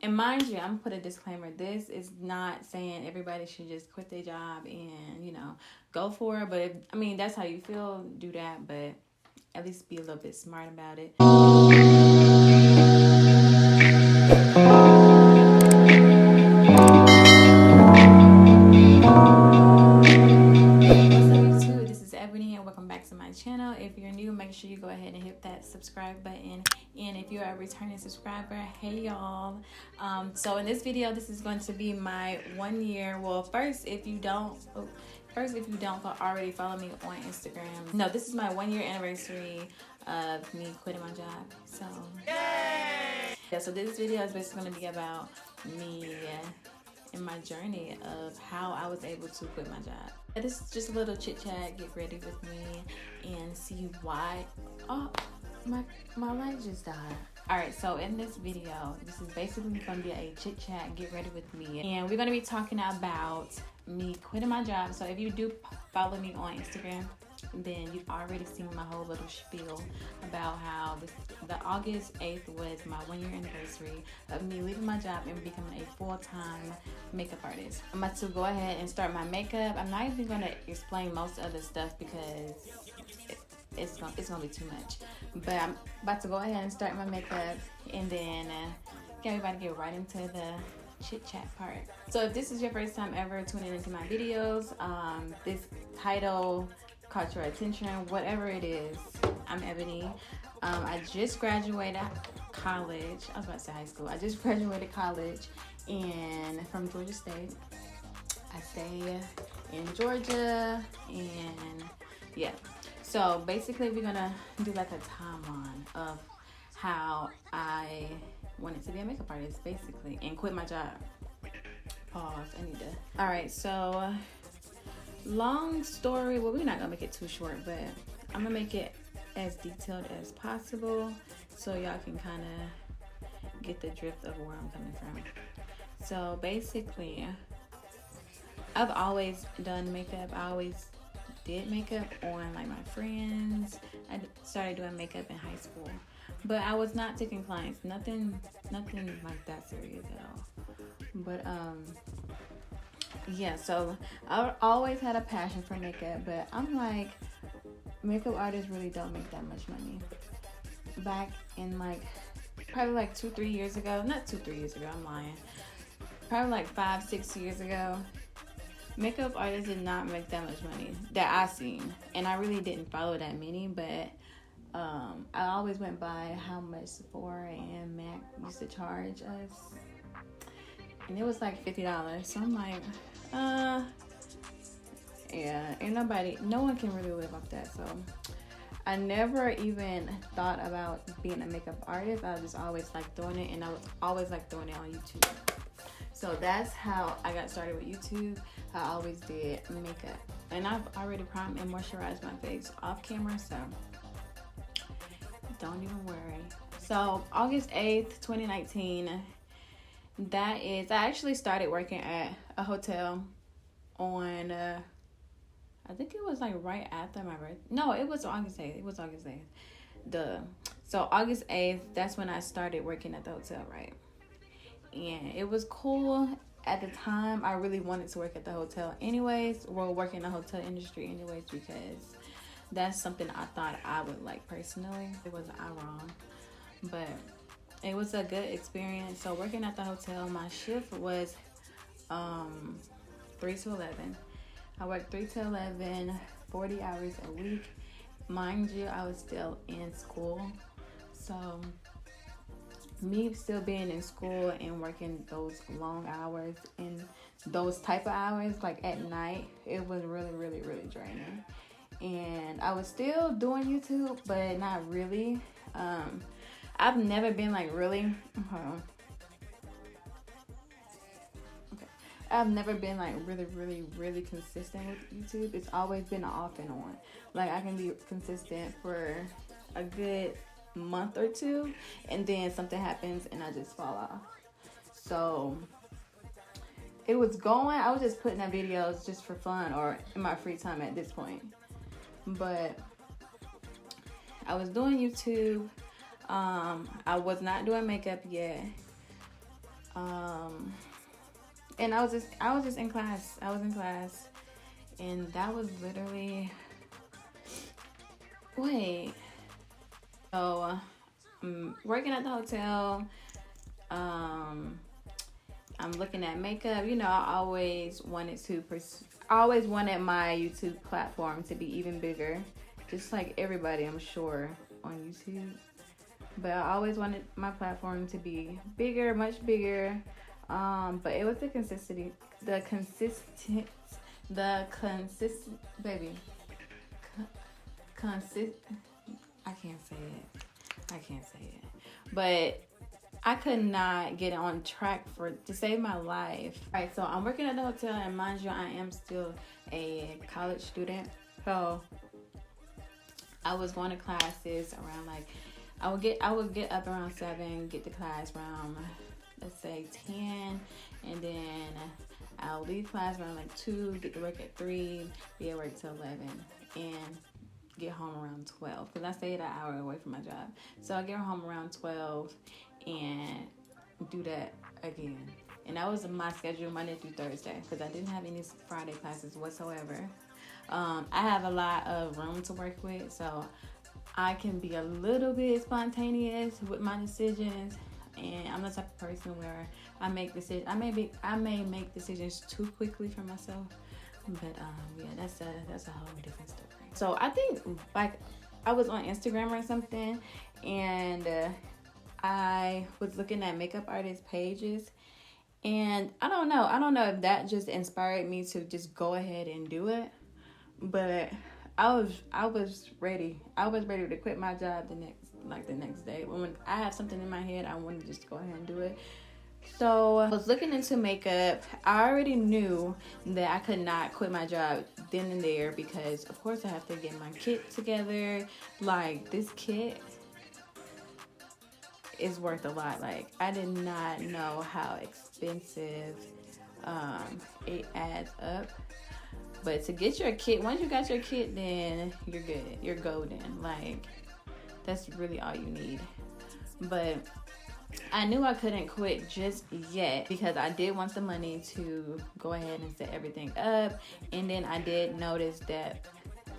And mind you, I'm gonna put a disclaimer. This is not saying everybody should just quit their job and, you know, go for it. But if, I mean, that's how you feel, do that. But at least be a little bit smart about it. Channel. If you're new, make sure you go ahead and hit that subscribe button, and if you're a returning subscriber, hey y'all. So in this video, this is going to be my 1 year. Well, first if you don't already follow me on Instagram, no, this is my 1 year anniversary of me quitting my job. So yay! Yeah, so this video is basically going to be about me and my journey of how I was able to quit my job. This is just a little chit chat, get ready with me and see why. Oh, my light just died. Alright, so in this video, this is basically gonna be a chit chat, get ready with me. And we're gonna be talking about me quitting my job. So if you do follow me on Instagram, then you've already seen my whole little spiel about how the August 8th was my 1 year anniversary of me leaving my job and becoming a full-time makeup artist. I'm about to go ahead and start my makeup. I'm not even going to explain most of the stuff because it's gonna be too much. But I'm about to go ahead and start my makeup and then everybody get right into the chit chat part. So if this is your first time ever tuning into my videos, this title caught your attention, whatever it is. I'm Ebony. I just graduated college. I was about to say high school. I just graduated college and from Georgia State. I stay in Georgia, and yeah. So basically we're gonna do like a timeline of how I wanted to be a makeup artist basically and quit my job. Pause, I need to. Alright, so long story, well, we're not gonna make it too short, but I'm gonna make it as detailed as possible so y'all can kind of get the drift of where I'm coming from. So basically, I've always done makeup. I always did makeup on like my friends. I started doing makeup in high school, but I was not taking clients, nothing like that serious at all. But yeah, so I always had a passion for makeup, but I'm like, makeup artists really don't make that much money. Back in like, probably like 2-3 years ago, not 2-3 years ago, I'm lying. Probably like 5-6 years ago, makeup artists did not make that much money that I seen. And I really didn't follow that many, but I always went by how much Sephora and MAC used to charge us. And it was like $50. So I'm like, yeah, no one can really live off that. So I never even thought about being a makeup artist. I just always liked doing it, and I was always like doing it on YouTube. So that's how I got started with YouTube. I always did makeup, and I've already primed and moisturized my face off camera, so don't even worry. So August 8th, 2019, that is, I actually started working at a hotel on, I think it was like right after my birthday. No, it was August 8th. It was August 8th. So August 8th, that's when I started working at the hotel, right? And it was cool at the time. I really wanted to work at the hotel anyways, or work in the hotel industry anyways, because that's something I thought I would like personally. It wasn't I wrong, but it was a good experience. So working at the hotel, my shift was 3 to 11. I worked 3 to 11, 40 hours a week. Mind you, I was still in school. So me still being in school and working those long hours and those type of hours, like at night, it was really, really, really draining. And I was still doing YouTube, but not really. I've never been like really, I've never been like really, really, really consistent with YouTube. It's always been off and on. Like I can be consistent for a good month or two, and then something happens and I just fall off. So it was going, I was just putting out videos just for fun or in my free time at this point. But I was doing YouTube. I was not doing makeup yet. And I was just in class. I was in class, and that was literally, wait. So I'm working at the hotel. I'm looking at makeup. You know, I always wanted my YouTube platform to be even bigger, just like everybody, I'm sure, on YouTube. But I always wanted my platform to be bigger, much bigger. But it was the consistent, baby, I can't say it. But I could not get on track to save my life. All right, so I'm working at the hotel, and mind you, I am still a college student. So I was going to classes around I would get up around 7, get to class around, let's say 10, and then I'll leave class around 2, get to work at 3, be at work till 11, and get home around 12, because I stayed an hour away from my job. So I get home around 12 and do that again. And that was my schedule Monday through Thursday, because I didn't have any Friday classes whatsoever. I have a lot of room to work with, so I can be a little bit spontaneous with my decisions. And I'm the type of person where I make decisions. I may make decisions too quickly for myself, but yeah, that's a whole different story. So I think I was on Instagram or something, and I was looking at makeup artist pages, and I don't know if that just inspired me to just go ahead and do it, but I was ready. I was ready to quit my job the next day. When I had something in my head, I wanted to just go ahead and do it. So I was looking into makeup. I already knew that I could not quit my job then and there, because of course I have to get my kit together. This kit is worth a lot. I did not know how expensive it adds up. But to get your kit, once you got your kit, then you're good. You're golden. That's really all you need. But I knew I couldn't quit just yet, because I did want the money to go ahead and set everything up. And then I did notice that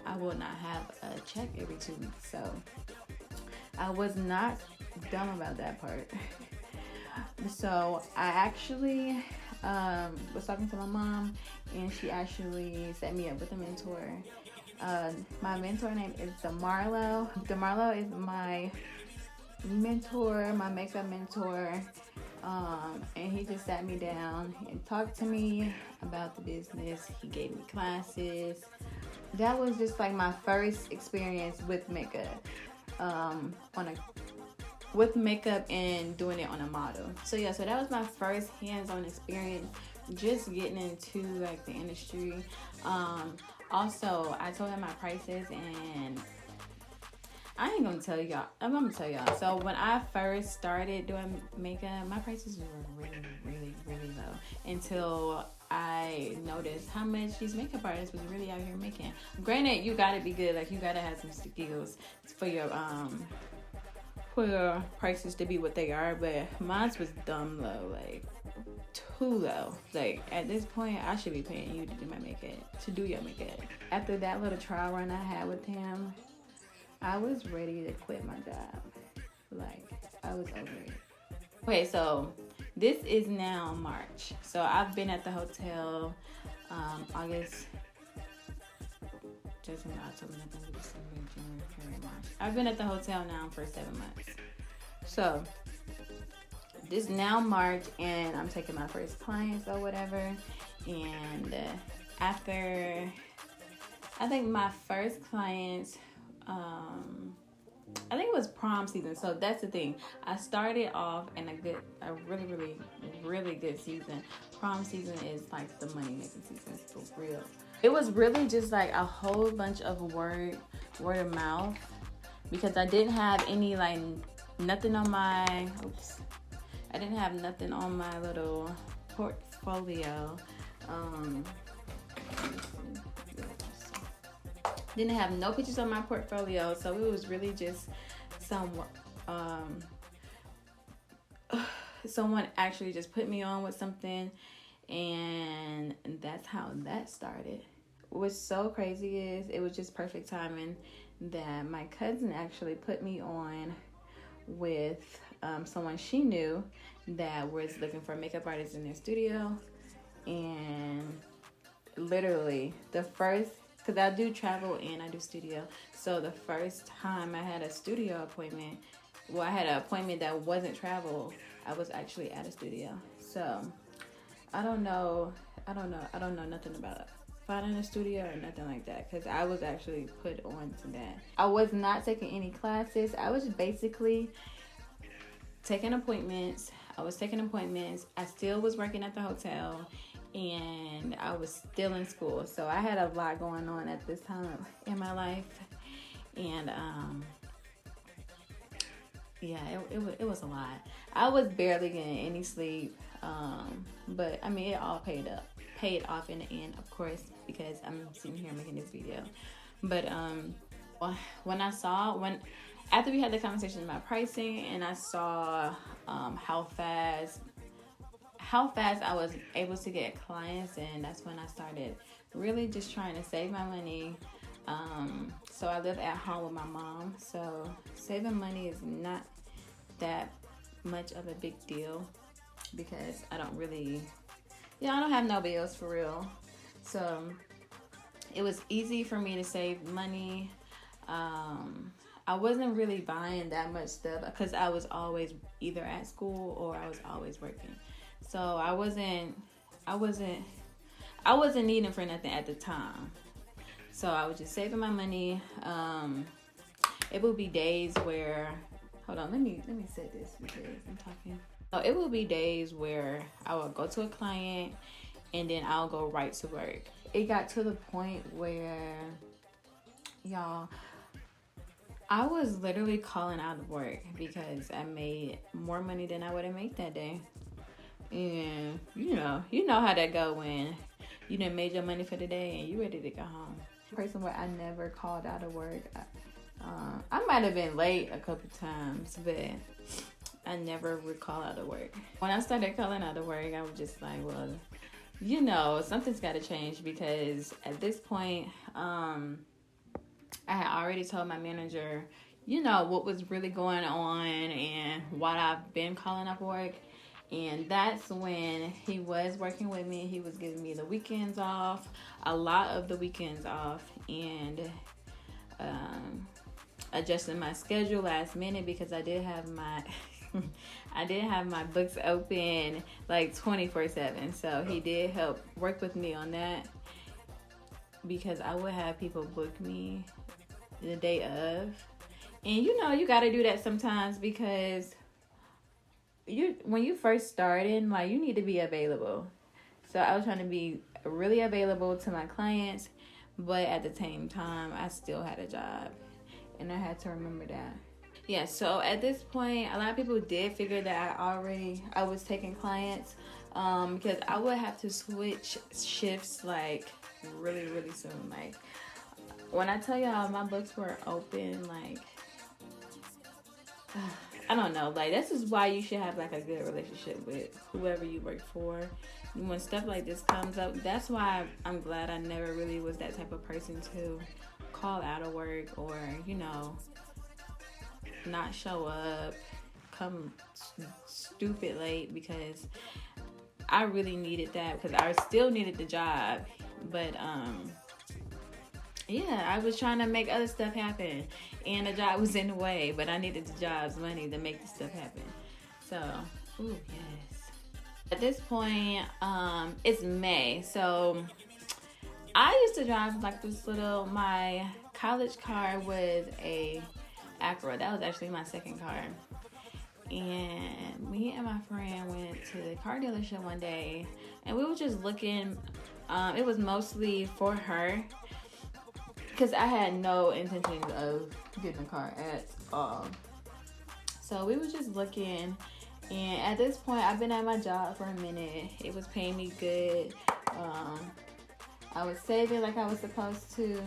I will not have a check every 2 weeks. So I was not dumb about that part. So I actually was talking to my mom, and she actually set me up with a mentor. My mentor name is DeMarlo. DeMarlo is my mentor, my makeup mentor, and he just sat me down and talked to me about the business. He gave me classes. That was just my first experience with makeup, with makeup and doing it on a model. So yeah, so that was my first hands-on experience, just getting into the industry. Also, I told him my prices, and I ain't gonna tell y'all. I'm gonna tell y'all. So when I first started doing makeup, my prices were really, really, really low, until I noticed how much these makeup artists was really out here making. Granted, you gotta be good. You gotta have some skills for your prices to be what they are. But mine was dumb low, too low. At this point, I should be paying you to do my makeup, to do your makeup. After that little trial run I had with him, I was ready to quit my job. I was over it. Okay, so this is now March. So I've been at the hotel August, September, October, November, December, January, February, March. I've been at the hotel now for 7 months. So this now March, and I'm taking my first clients or whatever. And after, I think my first clients, I think it was prom season. So that's the thing. I started off in a really, really, really good season. Prom season is the money making season for real. It was really just a whole bunch of word of mouth, because I didn't have any nothing on my, I didn't have nothing on my little portfolio. Didn't have no pictures on my portfolio, so it was really just some someone actually just put me on with something, and that's how that started. What's so crazy is it was just perfect timing that my cousin actually put me on with someone she knew that was looking for makeup artists in their studio. And literally the first, because I do travel and I do studio, so the first time I had a studio appointment, well, I had an appointment that wasn't travel, I was actually at a studio. So I don't know nothing about finding a studio or nothing like that, because I was actually put on to that. I was not taking any classes. I was basically taking appointments. I still was working at the hotel, and I was still in school. So I had a lot going on at this time in my life. And yeah, it was a lot. I was barely getting any sleep. But I mean, it all paid off in the end, of course, because I'm sitting here making this video. But after we had the conversation about pricing, and I saw how fast I was able to get clients, and that's when I started really just trying to save my money. So I live at home with my mom, so saving money is not that much of a big deal, because I don't have no bills for real. So it was easy for me to save money. I wasn't really buying that much stuff because I was always either at school or I was always working. So I wasn't needing for nothing at the time. So I was just saving my money. It would be days where, hold on, let me set this because I'm talking. So it would be days where I would go to a client and then I'll go right to work. It got to the point where, y'all, I was literally calling out of work because I made more money than I would have made that day. And you know how that go when you done made your money for the day and you ready to go home. Person where I never called out of work. I might have been late a couple times, but I never would call out of work. When I started calling out of work, I was just like, well, something's got to change, because at this point, I had already told my manager, what was really going on and why I've been calling up work. And that's when he was working with me. He was giving me the weekends off, a lot of the weekends off, and adjusting my schedule last minute, because I did have my books open like 24/7. So he did help work with me on that, because I would have people book me the day of. And you got to do that sometimes, because when you first starting, like, you need to be available. So I was trying to be really available to my clients, but at the same time, I still had a job, and I had to remember that. Yeah, so at this point, a lot of people did figure that I was taking clients, because I would have to switch shifts like really, really soon. Like, when I tell y'all my books were open, like, I don't know, like, this is why you should have like a good relationship with whoever you work for. When stuff like this comes up, that's why I'm glad I never really was that type of person to call out of work or, not show up, come stupid late, because I really needed that, because I still needed the job. But yeah, I was trying to make other stuff happen, and the job was in the way, but I needed the job's money to make the stuff happen. So, ooh, yes. At this point, it's May, so I used to drive like my college car was a Acura. That was actually my second car. And me and my friend went to the car dealership one day, and we were just looking. It was mostly for her, because I had no intentions of getting a car at all. So we were just looking, and at this point, I've been at my job for a minute. It was paying me good. I was saving like I was supposed to.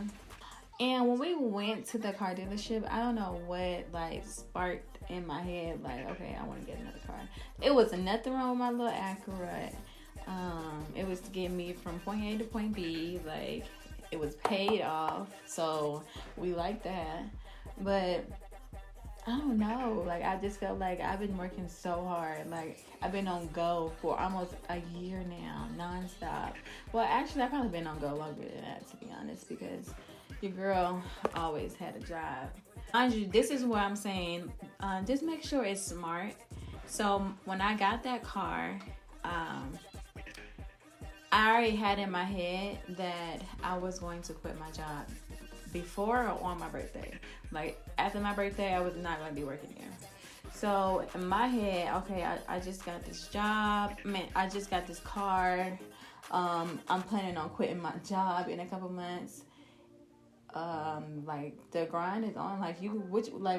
And when we went to the car dealership, I don't know what like sparked in my head, like, okay, I want to get another car. It was nothing wrong with my little Acura. It was to get me from point A to point B. Like, it was paid off, so we liked that. But I don't know, like, I just felt like I've been working so hard. Like, I've been on go for almost a year now, nonstop. Well, actually, I've probably been on go longer than that, to be honest, because your girl always had a job. Mind you, this is what I'm saying. Just make sure it's smart. So when I got that car, I already had in my head that I was going to quit my job before or on my birthday. Like, after my birthday, I was not going to be working there. So in my head, okay, I just got this job. I just got this car. I'm planning on quitting my job in a couple months. Like, the grind is on. Like,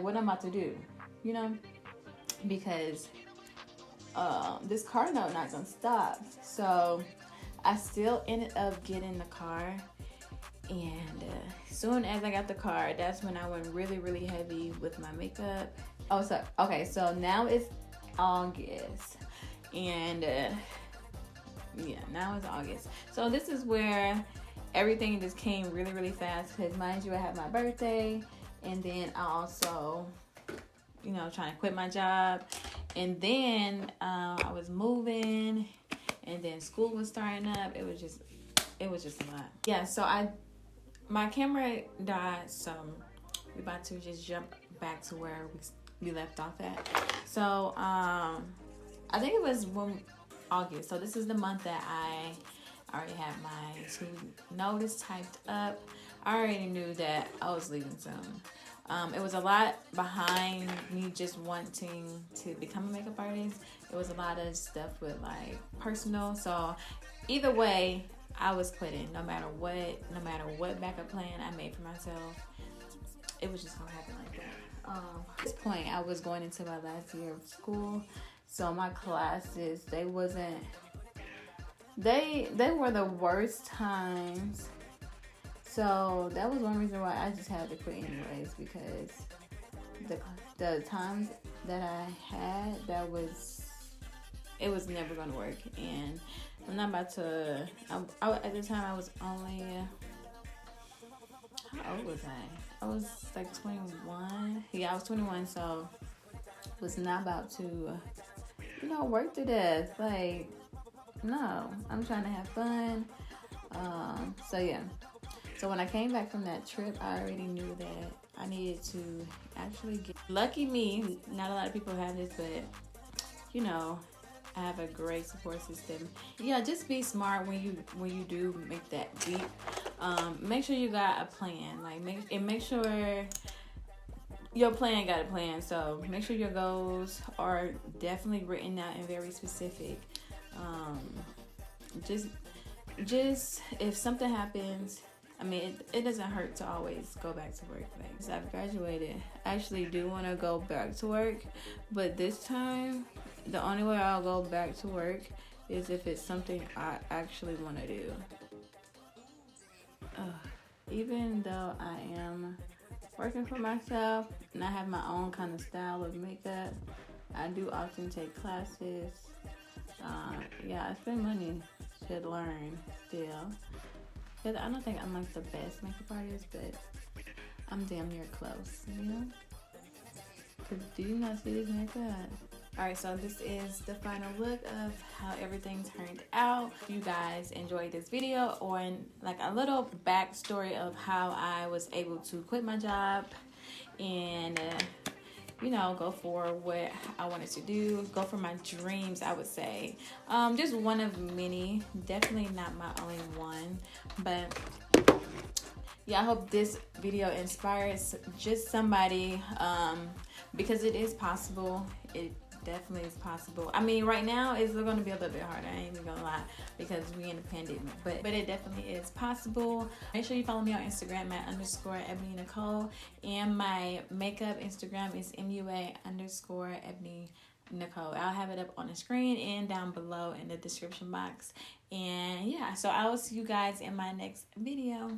what I'm about to do, you know? Because this car note not gonna stop. So I still ended up getting the car, and soon as I got the car, that's when I went really, really heavy with my makeup. Oh, so okay, so now it's August, and yeah, now it's August. So this is where everything just came really, really fast, because mind you, I had my birthday, and then I also, you know, trying to quit my job, and then I was moving, and then school was starting up. It was just a lot. Yeah, so my camera died, so we're about to just jump back to where we left off at. So I think it was August. So this is the month that I already had my notice typed up. I already knew that I was leaving soon. It was a lot behind me just wanting to become a makeup artist. It was a lot of stuff with like personal. So either way, I was quitting. No matter what backup plan I made for myself, it was just gonna happen like that. At this point, I was going into my last year of school, so my classes, they were the worst times. So that was one reason why I just had to quit anyways, because the times that I had, it was never gonna work. And I'm not about to. At the time I was only, how old was I? I was like 21. Yeah, I was 21, so was not about to, work to death. Like, no, I'm trying to have fun. So yeah. So when I came back from that trip, I already knew that I needed to actually get. Lucky me, not a lot of people have this, but I have a great support system. Yeah, just be smart when you do make that leap. Make sure you got a plan. Like make sure your plan got a plan. So make sure your goals are definitely written out and very specific. Just if something happens, I mean, it doesn't hurt to always go back to work. Like, since I've graduated, I actually do want to go back to work, but this time, the only way I'll go back to work is if it's something I actually want to do. Even though I am working for myself and I have my own kind of style of makeup, I do often take classes. I spend money to learn still. Because I don't think I'm like the best makeup artist, but I'm damn near close, Because do you not see this makeup? Alright, so this is the final look of how everything turned out. If you guys enjoyed this video, or like a little backstory of how I was able to quit my job and go for what I wanted to do, go for my dreams, I would say. Just one of many, definitely not my only one, but yeah, I hope this video inspires just somebody, because it is possible. It definitely is possible. I mean, right now it's going to be a little bit harder, I ain't even gonna lie, because we independent, but it definitely is possible. Make sure you follow me on Instagram at _Ebony Nicole, and my makeup Instagram is MUA_Ebony Nicole. I'll have it up on the screen and down below in the description box. And yeah, so I will see you guys in my next video.